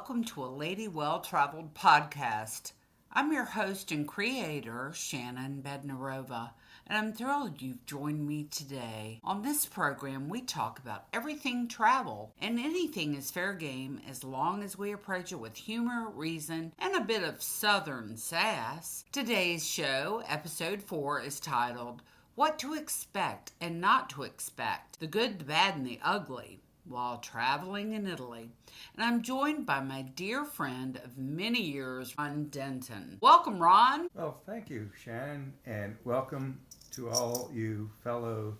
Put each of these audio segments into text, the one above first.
welcome to a Lady Well-Traveled podcast. I'm your host and creator, Shannon Bednarova, and I'm thrilled you've joined me today. On this program, we talk about everything travel, and anything is fair game as long as we approach it with humor, reason, and a bit of southern sass. Today's show, episode 4, is titled, What to Expect and Not to Expect, the Good, the Bad, and the Ugly, while traveling in Italy. And I'm joined by my dear friend of many years, Ron Denton. Welcome, Ron. Well, thank you, Shannon, and welcome to all you fellow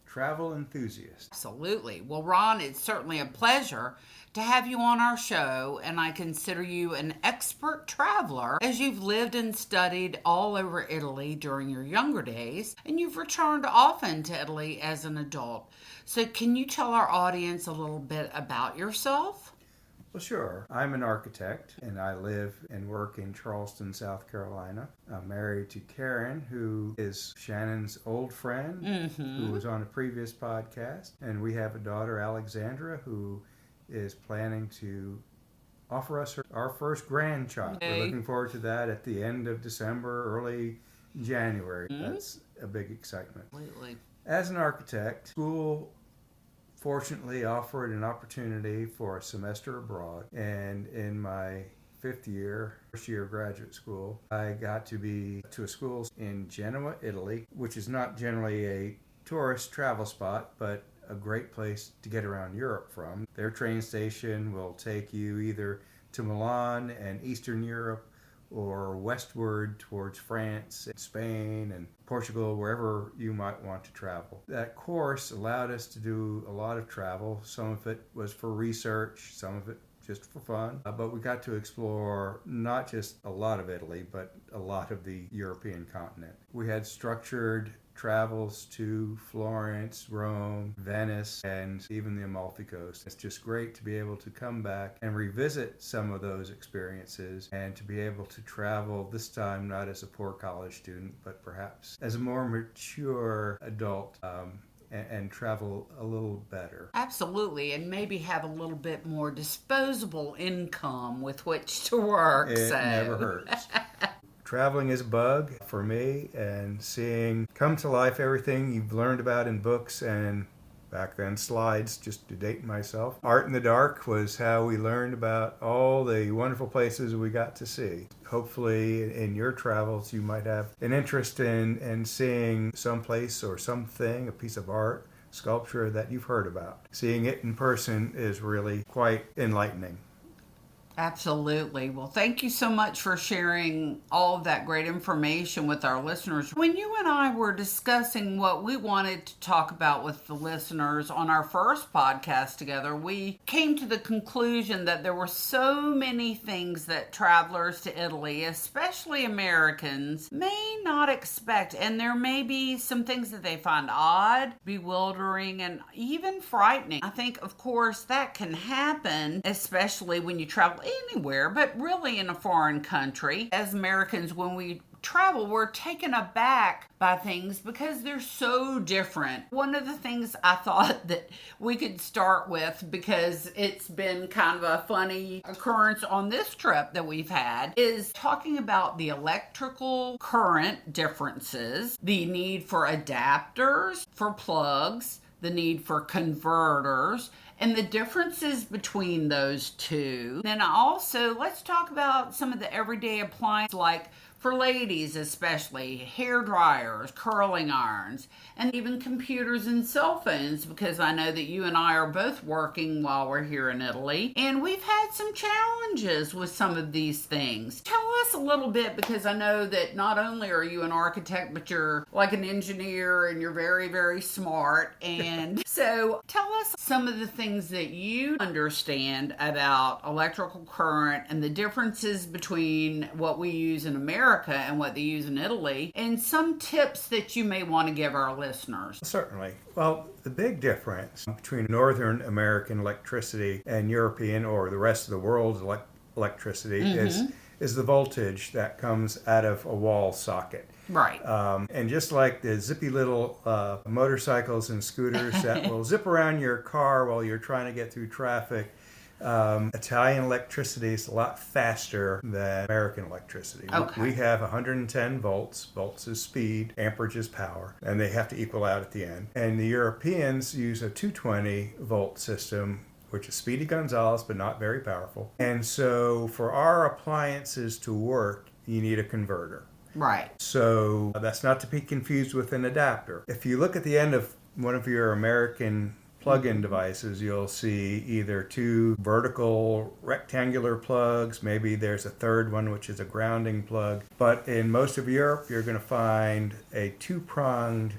travel enthusiasts. Absolutely. Well, Ron, it's certainly a pleasure to have you on our show, and I consider you an expert traveler as you've lived and studied all over Italy during your younger days, and you've returned often to Italy as an adult. So can you tell our audience a little bit about yourself? Well, sure. I'm an architect, and I live and work in Charleston, South Carolina. I'm married to Karen, who is Shannon's old friend, who was on a previous podcast. And we have a daughter, Alexandra, who is planning to offer us our first grandchild. Okay. We're looking forward to that at the end of December, early January. That's a big excitement. Absolutely. As an architect, school fortunately offered an opportunity for a semester abroad, and in my first year of graduate school, I got to be to a school in Genoa, Italy, which is not generally a tourist travel spot, but a great place to get around Europe from. Their train station will take you either to Milan and Eastern Europe or westward towards France and Spain and Portugal, wherever you might want to travel. That course allowed us to do a lot of travel. Some of it was for research, some of it just for fun. But we got to explore not just a lot of Italy, but a lot of the European continent. We had structured travels to Florence, Rome, Venice, and even the Amalfi Coast. It's just great to be able to come back and revisit some of those experiences and to be able to travel, this time not as a poor college student, but perhaps as a more mature adult, and travel a little better. Absolutely, and maybe have a little bit more disposable income with which to work. It never hurts. Traveling is a bug for me, and seeing come to life everything you've learned about in books and back then slides, just to date myself. Art in the Dark was how we learned about all the wonderful places we got to see. Hopefully in your travels you might have an interest in seeing some place or something, a piece of art, sculpture that you've heard about. Seeing it in person is really quite enlightening. Absolutely. Well, thank you so much for sharing all of that great information with our listeners. When you and I were discussing what we wanted to talk about with the listeners on our first podcast together, we came to the conclusion that there were so many things that travelers to Italy, especially Americans, may not expect. And there may be some things that they find odd, bewildering, and even frightening. I think, of course, that can happen, especially when you travel anywhere, but really in a foreign country. As Americans, when we travel, we're taken aback by things because they're so different. One of the things I thought that we could start with, because it's been kind of a funny occurrence on this trip that we've had, is talking about the electrical current differences, the need for adapters, for plugs, the need for converters, and the differences between those two. Then also, let's talk about some of the everyday appliances, like for ladies especially, hair dryers, curling irons, and even computers and cell phones, because I know that you and I are both working while we're here in Italy, and we've had some challenges with some of these things. Tell us a little bit, because I know that not only are you an architect, but you're like an engineer and you're very, very smart. And so tell us some of the things that you understand about electrical current and the differences between what we use in America and what they use in Italy, and some tips that you may want to give our listeners. Certainly. Well, the big difference between Northern American electricity and European or the rest of the world's electricity is the voltage that comes out of a wall socket. Right. And just like the zippy little motorcycles and scooters that will zip around your car while you're trying to get through traffic, Italian electricity is a lot faster than American electricity. Okay. We have 110 volts. Volts is speed, amperage is power, and they have to equal out at the end. And the Europeans use a 220 volt system, which is Speedy Gonzales, but not very powerful. And so for our appliances to work, you need a converter. Right. So that's not to be confused with an adapter. If you look at the end of one of your American plug-in devices, you'll see either two vertical rectangular plugs, maybe there's a third one which is a grounding plug. But in most of Europe, you're going to find a two-pronged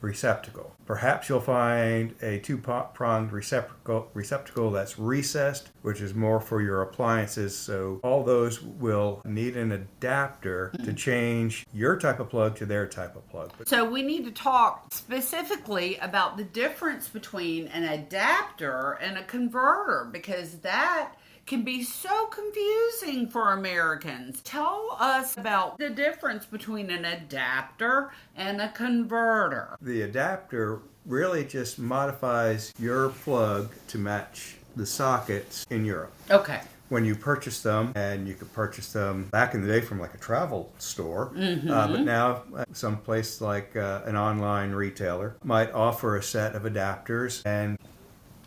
receptacle. Perhaps you'll find a two-pronged receptacle that's recessed, which is more for your appliances. So all those will need an adapter to change your type of plug to their type of plug. So we need to talk specifically about the difference between an adapter and a converter, because that can be so confusing for Americans. Tell us about the difference between an adapter and a converter. The adapter really just modifies your plug to match the sockets in Europe. Okay. When you purchase them, and you could purchase them back in the day from like a travel store, but now some place like an online retailer might offer a set of adapters, and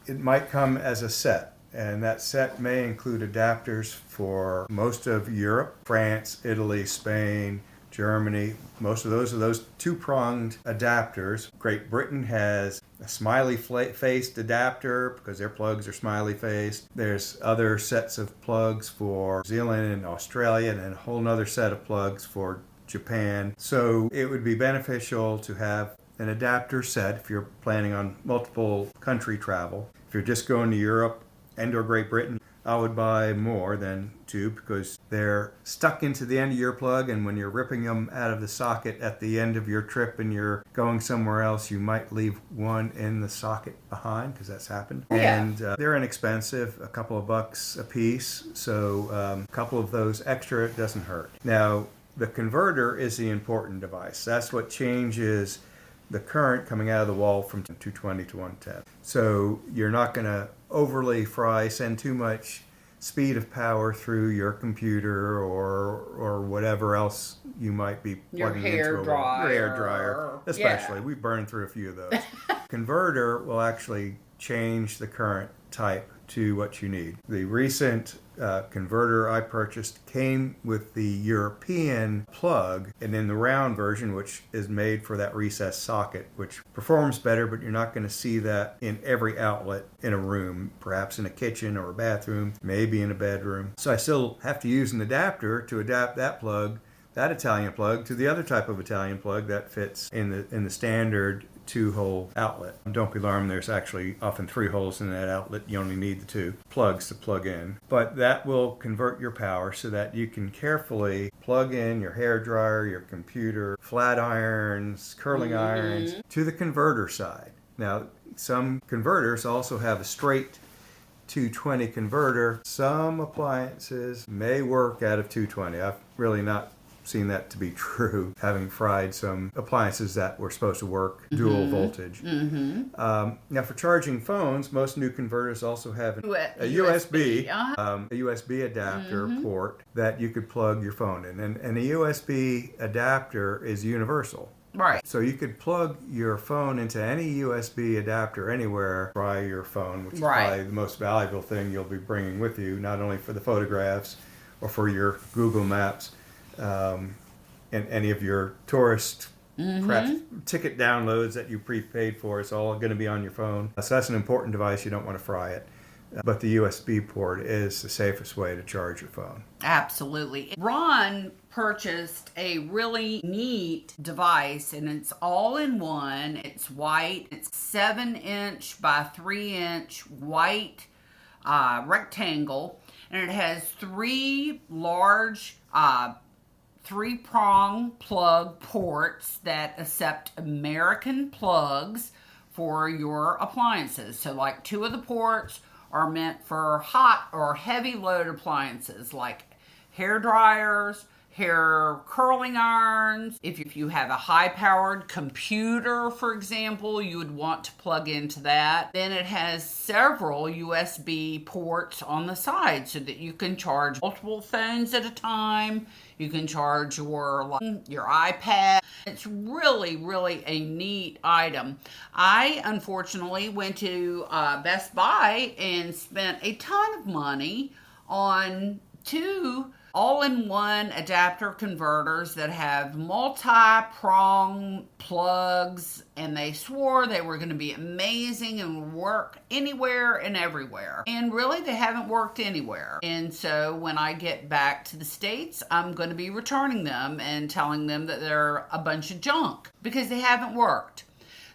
it might come as a set. And that set may include adapters for most of Europe, France, Italy, Spain, Germany. Most of those are those two-pronged adapters. Great Britain has a smiley-faced adapter because their plugs are smiley-faced. There's other sets of plugs for New Zealand and Australia, and a whole other set of plugs for Japan. So it would be beneficial to have an adapter set if you're planning on multiple country travel. If you're just going to Europe and or Great Britain, I would buy more than two because they're stuck into the end of your plug, and when you're ripping them out of the socket at the end of your trip and you're going somewhere else, you might leave one in the socket behind, because that's happened. Yeah. And they're inexpensive, a couple of bucks a piece, so a couple of those extra doesn't hurt. Now, the converter is the important device. That's what changes the current coming out of the wall from 220 to 110. So you're not going to overly send too much speed of power through your computer or whatever else you might be plugging into hair dryer. Your hair dryer, especially. We burned through a few of those. Converter will actually change the current type to what you need. The recent converter I purchased came with the European plug, and in the round version, which is made for that recessed socket, which performs better, but you're not going to see that in every outlet in a room, perhaps in a kitchen or a bathroom, maybe in a bedroom. So I still have to use an adapter to adapt that plug, that Italian plug, to the other type of Italian plug that fits in the standard 2-hole outlet. Don't be alarmed, there's actually often 3 holes in that outlet. You only need the 2 plugs to plug in. But that will convert your power so that you can carefully plug in your hair dryer, your computer, flat irons, curling irons to the converter side. Now, some converters also have a straight 220 converter. Some appliances may work out of 220. I've really not seen that to be true, having fried some appliances that were supposed to work dual voltage. Now, for charging phones, most new converters also have a USB adapter port that you could plug your phone in. And a USB adapter is universal. Right. So you could plug your phone into any USB adapter anywhere by your phone, which is probably the most valuable thing you'll be bringing with you, not only for the photographs or for your Google Maps, and any of your tourist perhaps ticket downloads that you prepaid for. It's all going to be on your phone. So that's an important device. You don't want to fry it. But the USB port is the safest way to charge your phone. Absolutely. Ron purchased a really neat device, and it's all in one. It's white. It's 7-inch by 3-inch white rectangle, and it has 3 large 3-prong plug ports that accept American plugs for your appliances. So like 2 of the ports are meant for hot or heavy load appliances like hair dryers, hair curling irons. If you have a high-powered computer, for example, you would want to plug into that. Then it has several USB ports on the side so that you can charge multiple phones at a time. You can charge your iPad. It's really, really a neat item. I, unfortunately, went to Best Buy and spent a ton of money on 2 all-in-one adapter converters that have multi-prong plugs, and they swore they were going to be amazing and work anywhere and everywhere. And really, they haven't worked anywhere. And so when I get back to the States, I'm going to be returning them and telling them that they're a bunch of junk because they haven't worked.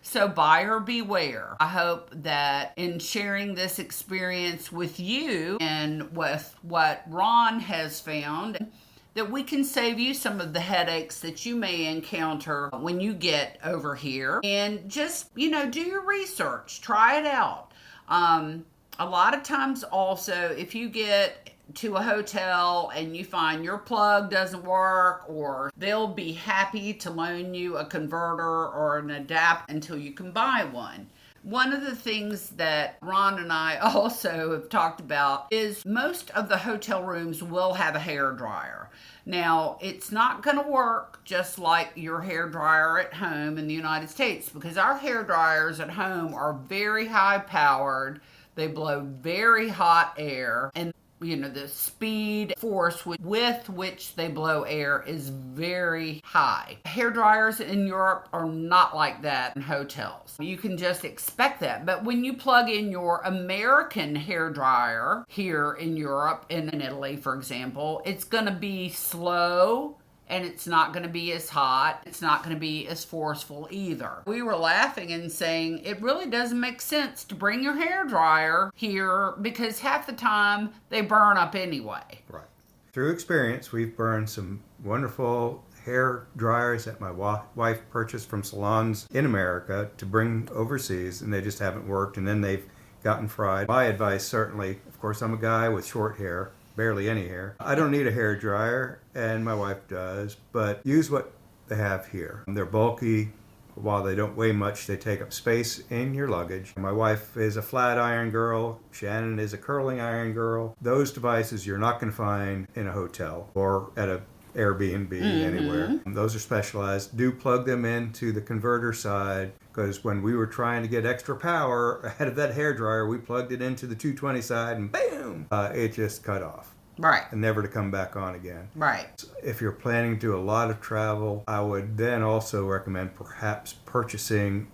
So buyer beware. I hope that in sharing this experience with you and with what Ron has found, that we can save you some of the headaches that you may encounter when you get over here. And just, do your research. Try it out. A lot of times also, if you get to a hotel and you find your plug doesn't work, or they'll be happy to loan you a converter or an adapter until you can buy one. One of the things that Ron and I also have talked about is most of the hotel rooms will have a hair dryer. Now, it's not going to work just like your hair dryer at home in the United States, because our hair dryers at home are very high powered. They blow very hot air, and the speed force with which they blow air is very high. Hair dryers in Europe are not like that in hotels. You can just expect that. But when you plug in your American hair dryer here in Europe and in Italy, for example, it's going to be slow. And it's not going to be as hot. It's not going to be as forceful either. We were laughing and saying it really doesn't make sense to bring your hair dryer here because half the time they burn up anyway. Right. Through experience, we've burned some wonderful hair dryers that my wife purchased from salons in America to bring overseas, and they just haven't worked, and then they've gotten fried. My advice, certainly, of course, I'm a guy with short hair. Barely any hair. I don't need a hair dryer, and my wife does, but use what they have here. They're bulky. While they don't weigh much, they take up space in your luggage. My wife is a flat iron girl. Shannon is a curling iron girl. Those devices you're not going to find in a hotel or at a Airbnb anywhere. Those are specialized. Do plug them into the converter side, because when we were trying to get extra power ahead of that hair dryer, we plugged it into the 220 side and boom, it just cut off. Right. And never to come back on again. Right. If you're planning to do a lot of travel, I would then also recommend perhaps purchasing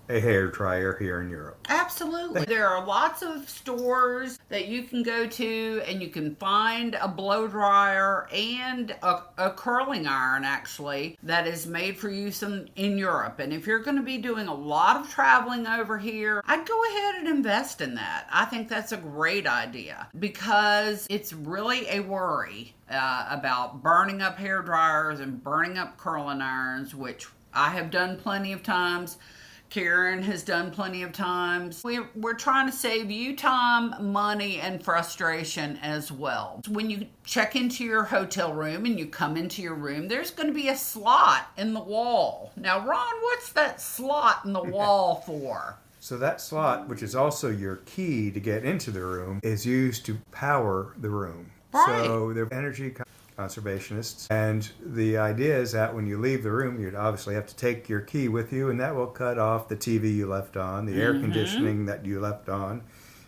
a hair dryer here in Europe. Absolutely. There are lots of stores that you can go to and you can find a blow dryer and a curling iron, actually, that is made for use in Europe. And if you're going to be doing a lot of traveling over here, I'd go ahead and invest in that. I think that's a great idea because it's really a worry about burning up hair dryers and burning up curling irons, which I have done plenty of times. Karen has done plenty of times. We're trying to save you time, money, and frustration as well. When you check into your hotel room and you come into your room, there's going to be a slot in the wall. Now, Ron, what's that slot in the wall for? So that slot, which is also your key to get into the room, is used to power the room. Right. So they're energy conservationists, and the idea is that when you leave the room, you'd obviously have to take your key with you, and that will cut off the TV you left on, the air conditioning that you left on,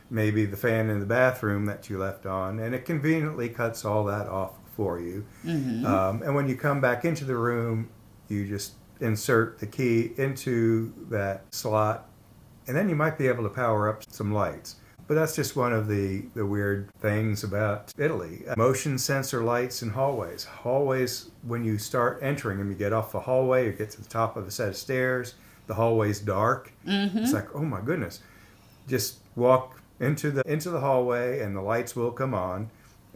maybe the fan in the bathroom that you left on, and it conveniently cuts all that off for you. And when you come back into the room, you just insert the key into that slot, and then you might be able to power up some lights. But that's just one of the weird things about Italy. Motion sensor lights in hallways. Hallways, when you start entering them, you get off the hallway, you get to the top of a set of stairs, the hallway's dark. It's like, oh my goodness. Just walk into the hallway and the lights will come on.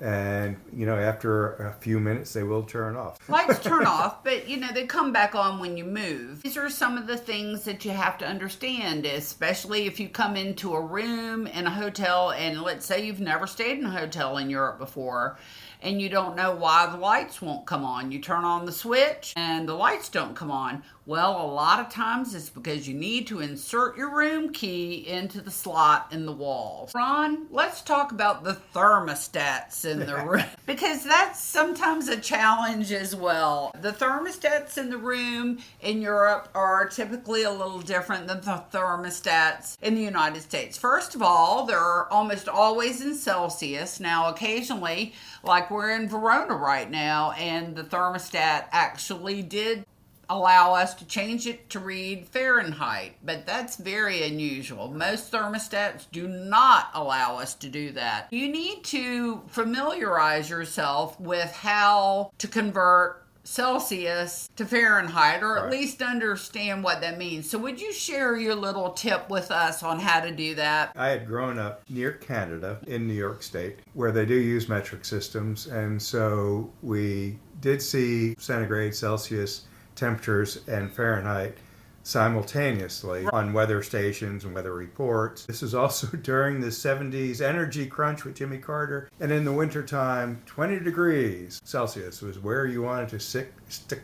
And, after a few minutes, they will turn off. Lights turn off, but they come back on when you move. These are some of the things that you have to understand, especially if you come into a room in a hotel, and let's say you've never stayed in a hotel in Europe before, and you don't know why the lights won't come on. You turn on the switch and the lights don't come on. Well, a lot of times it's because you need to insert your room key into the slot in the wall. Ron, let's talk about the thermostats in the room, because that's sometimes a challenge as well. The thermostats in the room in Europe are typically a little different than the thermostats in the United States. First of all, they're almost always in Celsius. Now, occasionally, like we're in Verona right now, and the thermostat actually did allow us to change it to read Fahrenheit, but that's very unusual. Most thermostats do not allow us to do that. You need to familiarize yourself with how to convert Celsius to Fahrenheit, or at least understand what that means. So would you share your little tip with us on how to do that? I had grown up near Canada in New York State, where they do use metric systems, and so we did see centigrade, Celsius temperatures and Fahrenheit simultaneously on weather stations and weather reports. This is also during the 70s energy crunch with Jimmy Carter, and in the wintertime 20 degrees Celsius was where you wanted to stick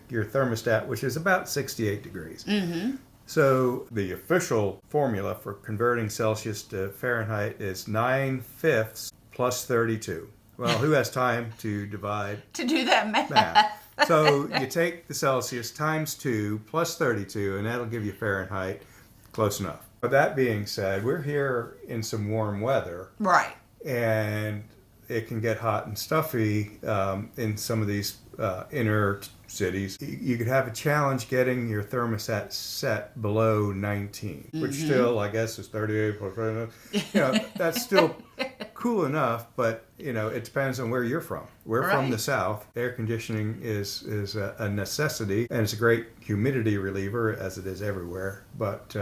your thermostat, which is about 68 degrees. Mm-hmm. So the official formula for converting Celsius to Fahrenheit is 9/5 plus 32. Well, who has time to divide to do that math? So you take the Celsius times 2 plus 32, and that'll give you Fahrenheit. Close enough. But that being said, we're here in some warm weather. Right. And it can get hot and stuffy in some of these inner cities. You could have a challenge getting your thermostat set below 19, which still, I guess, is 38. That's still cool enough, but it depends on where you're from. We're from the South. Air conditioning is a necessity, and it's a great humidity reliever, as it is everywhere, but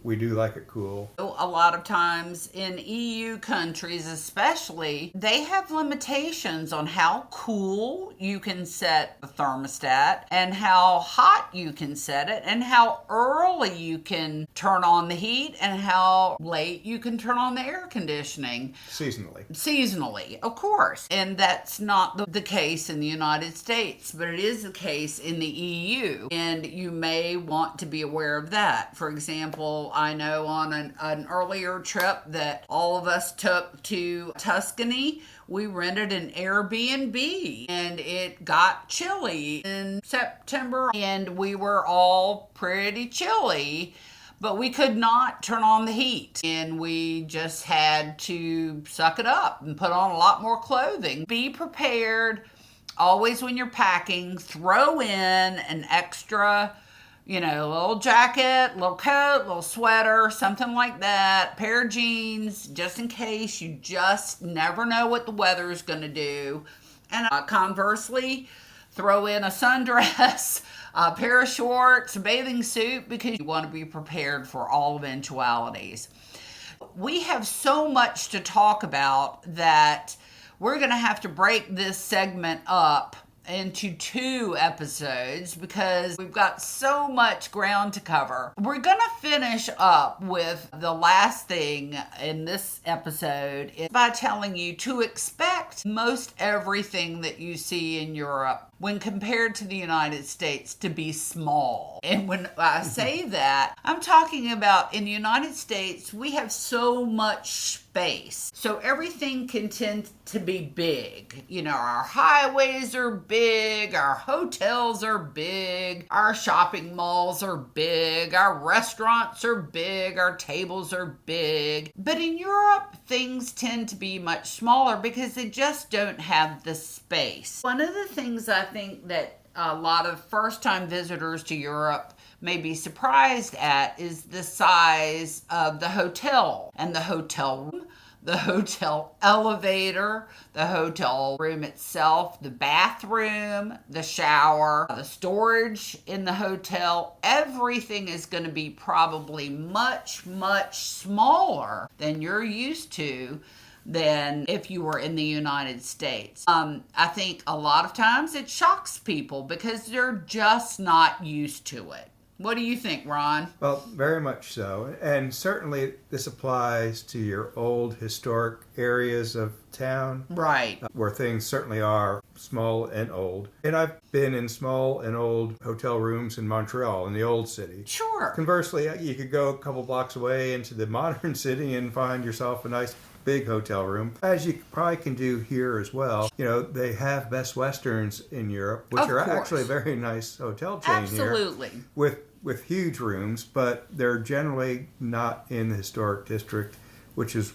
we do like it cool. A lot of times in EU countries especially, they have limitations on how cool you can set the thermostat and how hot you can set it and how early you can turn on the heat and how late you can turn on the air conditioning. Seasonally, of course. And that's not the case in the United States, but it is the case in the EU. And you may want to be aware of that. For example, I know on an earlier trip that all of us took to Tuscany, we rented an Airbnb, and it got chilly in September, and we were all pretty chilly. But we could not turn on the heat, and we just had to suck it up and put on a lot more clothing. Be prepared. Always when you're packing, throw in an extra, little jacket, little coat, little sweater, something like that, pair of jeans, just in case. You just never know what the weather is going to do. And conversely, throw in a sundress, a pair of shorts, a bathing suit, because you want to be prepared for all eventualities. We have so much to talk about that we're going to have to break this segment up into 2 episodes because we've got so much ground to cover. We're going to finish up with the last thing in this episode by telling you to expect most everything that you see in Europe when compared to the United States to be small. And when I say that, I'm talking about in the United States, we have so much space. So everything can tend to be big. Our highways are big, our hotels are big, our shopping malls are big, our restaurants are big, our tables are big. But in Europe, things tend to be much smaller because they just don't have the space. One of the things I think that a lot of first-time visitors to Europe may be surprised at is the size of the hotel and the hotel room, the hotel elevator, the hotel room itself, the bathroom, the shower, the storage in the hotel. Everything is going to be probably much, much smaller than you're used to than if you were in the United States. I think a lot of times it shocks people because they're just not used to it. What do you think, Ron? Well, very much so. And certainly this applies to your old historic areas of town. Right. Where things certainly are small and old. And I've been in small and old hotel rooms in Montreal, in the old city. Sure. Conversely, you could go a couple blocks away into the modern city and find yourself a nice big hotel room, as you probably can do here as well. You know, they have Best Westerns in Europe, which are actually a very nice hotel chain Absolutely. here with huge rooms, but they're generally not in the historic district, which is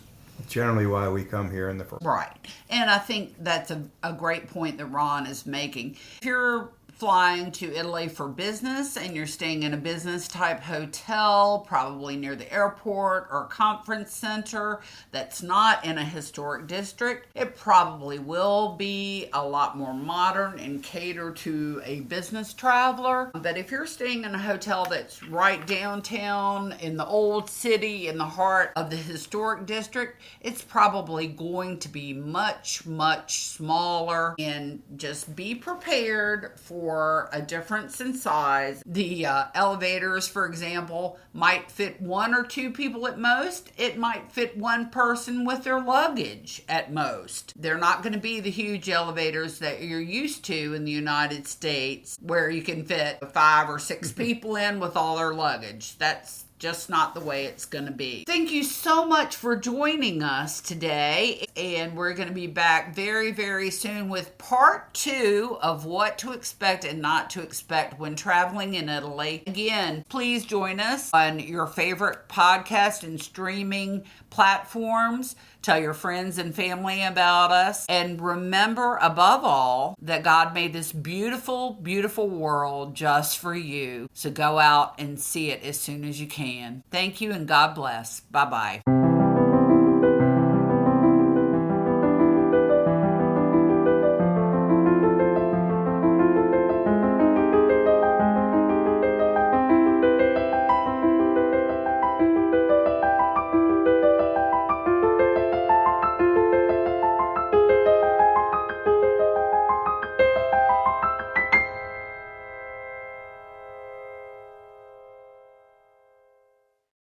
generally why we come here in the first. Right. And I think that's a great point that Ron is making. If you're flying to Italy for business and you're staying in a business type hotel, probably near the airport or conference center that's not in a historic district, it probably will be a lot more modern and cater to a business traveler. But if you're staying in a hotel that's right downtown in the old city, in the heart of the historic district, it's probably going to be much, much smaller. And just be prepared for a difference in size. The elevators, for example, might fit 1 or 2 people at most. It might fit 1 person with their luggage at most. They're not going to be the huge elevators that you're used to in the United States where you can fit 5 or 6 people in with all their luggage. That's just not the way it's going to be. Thank you so much for joining us today. And we're going to be back very, very soon with part 2 of what to expect and not to expect when traveling in Italy. Again, please join us on your favorite podcast and streaming platforms. Tell your friends and family about us. And remember, above all, that God made this beautiful, beautiful world just for you. So go out and see it as soon as you can. Thank you and God bless. Bye-bye.